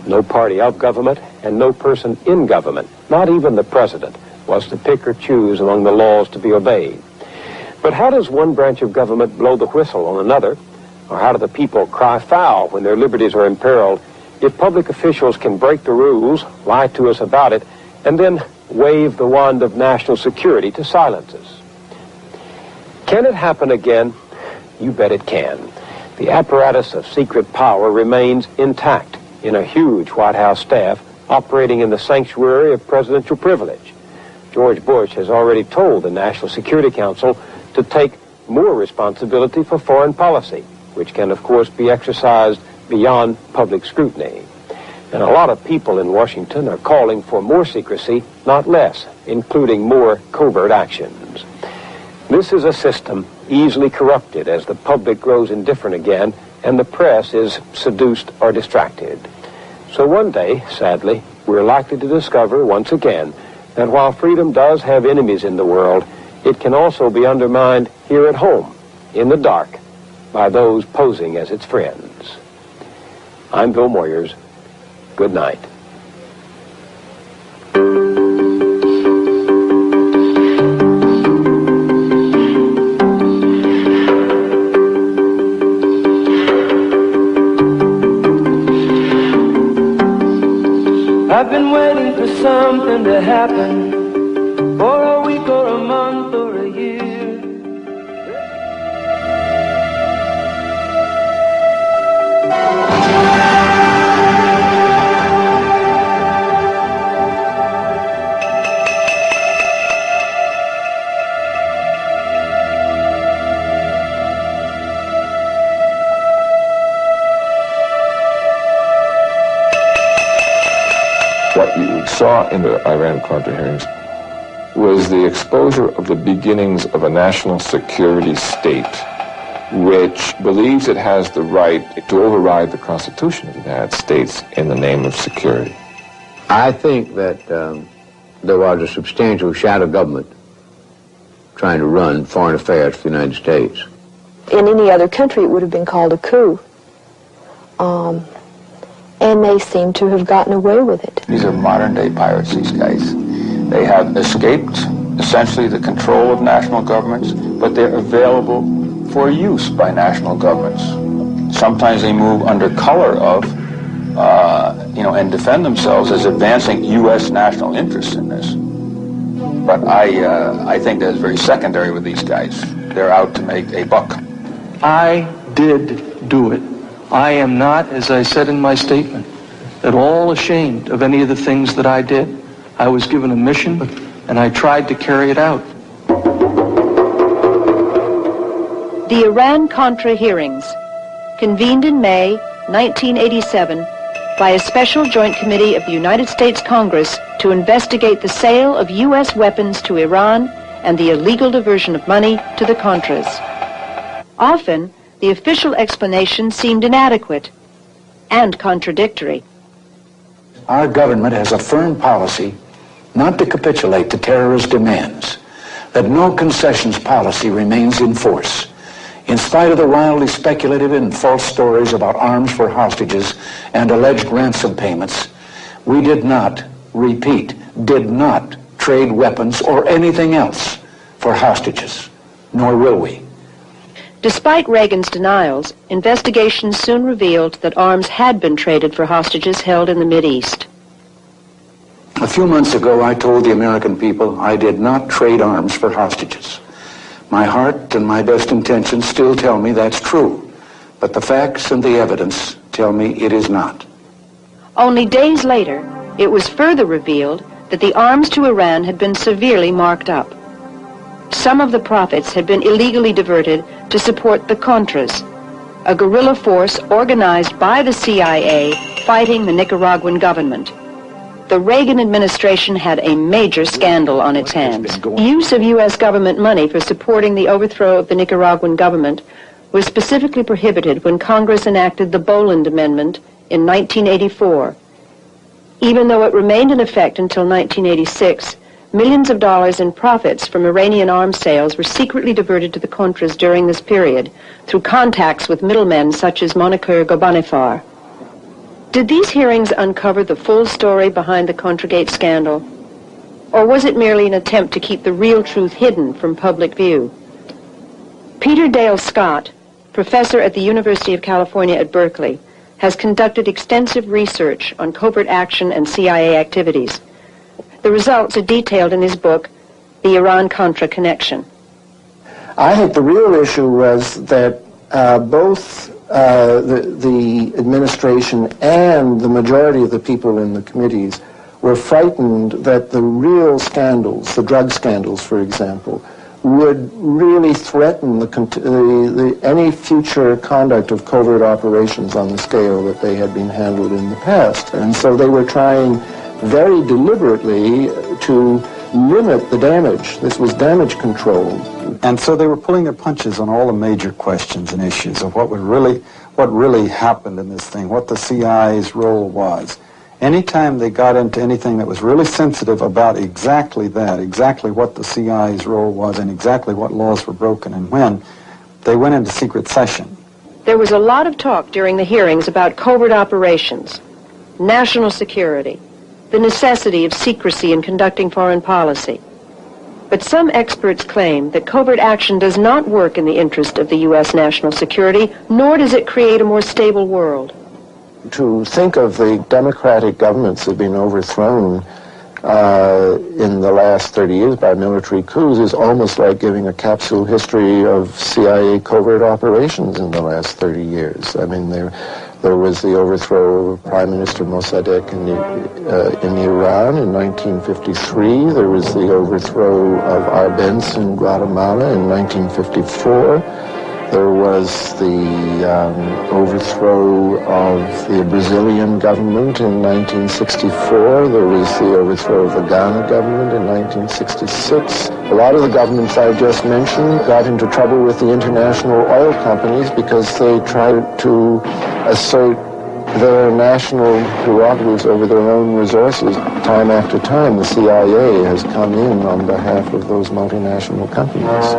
No party of government and no person in government, not even the president, was to pick or choose among the laws to be obeyed. But how does one branch of government blow the whistle on another? Or how do the people cry foul when their liberties are imperiled if public officials can break the rules, lie to us about it, and then wave the wand of national security to silence us? Can it happen again? You bet it can. The apparatus of secret power remains intact in a huge White House staff operating in the sanctuary of presidential privilege. George Bush has already told the National Security Council to take more responsibility for foreign policy, which can, of course, be exercised beyond public scrutiny. And a lot of people in Washington are calling for more secrecy, not less, including more covert actions. This is a system easily corrupted as the public grows indifferent again and the press is seduced or distracted. So one day, sadly, we're likely to discover once again that while freedom does have enemies in the world, it can also be undermined here at home, in the dark, by those posing as its friends. I'm Bill Moyers. Good night. I've been waiting for something to happen, for a week or a month or a year. What you saw in the Iran-Contra hearings was the exposure of the beginnings of a national security state which believes it has the right to override the Constitution of the United States in the name of security. I think that there was a substantial shadow government trying to run foreign affairs for the United States. In any other country, it would have been called a coup. And they seem to have gotten away with it. These are modern-day pirates, these guys. They have escaped, essentially, the control of national governments, but they're available for use by national governments. Sometimes they move under color of, and defend themselves as advancing U.S. national interests in this. But I think that's very secondary with these guys. They're out to make a buck. I did do it. I am not, as I said in my statement, at all ashamed of any of the things that I did. I was given a mission, and I tried to carry it out. The Iran-Contra hearings, convened in May 1987 by a special joint committee of the United States Congress to investigate the sale of U.S. weapons to Iran and the illegal diversion of money to the Contras. Often, the official explanation seemed inadequate and contradictory. Our government has a firm policy not to capitulate to terrorist demands, that no concessions policy remains in force. In spite of the wildly speculative and false stories about arms for hostages and alleged ransom payments, we did not, repeat, did not trade weapons or anything else for hostages, nor will we. Despite Reagan's denials, investigations soon revealed that arms had been traded for hostages held in the Mideast. A few months ago, I told the American people I did not trade arms for hostages. My heart and my best intentions still tell me that's true, but the facts and the evidence tell me it is not. Only days later, it was further revealed that the arms to Iran had been severely marked up. Some of the profits had been illegally diverted to support the Contras, a guerrilla force organized by the CIA fighting the Nicaraguan government. The Reagan administration had a major scandal on its hands. Use of U.S. government money for supporting the overthrow of the Nicaraguan government was specifically prohibited when Congress enacted the Boland Amendment in 1984. Even though it remained in effect until 1986, millions of dollars in profits from Iranian arms sales were secretly diverted to the Contras during this period through contacts with middlemen such as Moniker Ghorbanifar. Did these hearings uncover the full story behind the Contragate scandal? Or was it merely an attempt to keep the real truth hidden from public view? Peter Dale Scott, professor at the University of California at Berkeley, has conducted extensive research on covert action and CIA activities. The results are detailed in his book, The Iran-Contra Connection. I think the real issue was that both the administration and the majority of the people in the committees were frightened that the real scandals, the drug scandals, for example, would really threaten any future conduct of covert operations on the scale that they had been handled in the past. And so they were trying very deliberately to limit the damage. This was damage control. And so they were pulling their punches on all the major questions and issues of what really happened in this thing, what the CIA's role was. Anytime they got into anything that was really sensitive about exactly that, exactly what the CIA's role was and exactly what laws were broken and when, they went into secret session. There was a lot of talk during the hearings about covert operations, national security, the necessity of secrecy in conducting foreign policy. But some experts claim that covert action does not work in the interest of the U.S. national security, nor does it create a more stable world. To think of the democratic governments that have been overthrown in the last 30 years by military coups is almost like giving a capsule history of CIA covert operations in the last 30 years. I mean, there was the overthrow of Prime Minister Mossadegh in Iran in 1953. There was the overthrow of Arbenz in Guatemala in 1954. There was the overthrow of the Brazilian government in 1964. There was the overthrow of the Ghana government in 1966. A lot of the governments I just mentioned got into trouble with the international oil companies because they tried to assert their national prerogatives over their own resources. Time after time, the CIA has come in on behalf of those multinational companies.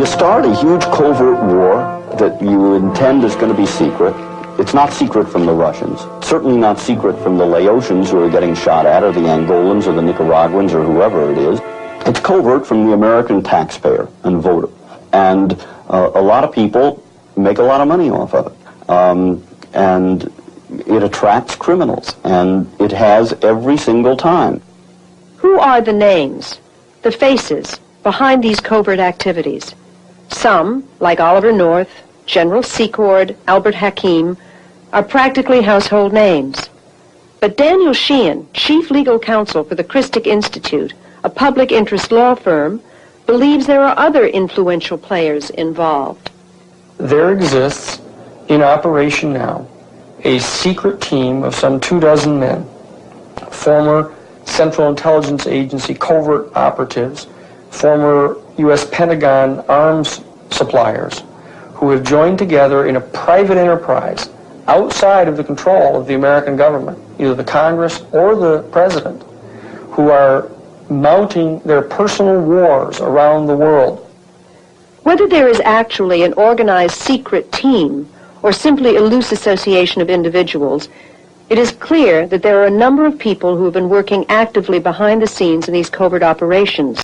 Start a huge covert war that you intend is going to be secret. It's not secret from the Russians. Certainly not secret from the Laotians who are getting shot at, or the Angolans, or the Nicaraguans, or whoever it is. It's covert from the American taxpayer and voter. And a lot of people make a lot of money off of it. And it attracts criminals. And it has every single time. Who are the names, the faces, behind these covert activities? Some, like Oliver North, General Secord, Albert Hakim, are practically household names. But Daniel Sheehan, chief legal counsel for the Christic Institute, a public interest law firm, believes there are other influential players involved. There exists, in operation now, a secret team of some 24 men, former Central Intelligence Agency covert operatives, former U.S. Pentagon arms suppliers, who have joined together in a private enterprise outside of the control of the American government, either the Congress or the President, who are mounting their personal wars around the world. Whether there is actually an organized secret team or simply a loose association of individuals, it is clear that there are a number of people who have been working actively behind the scenes in these covert operations.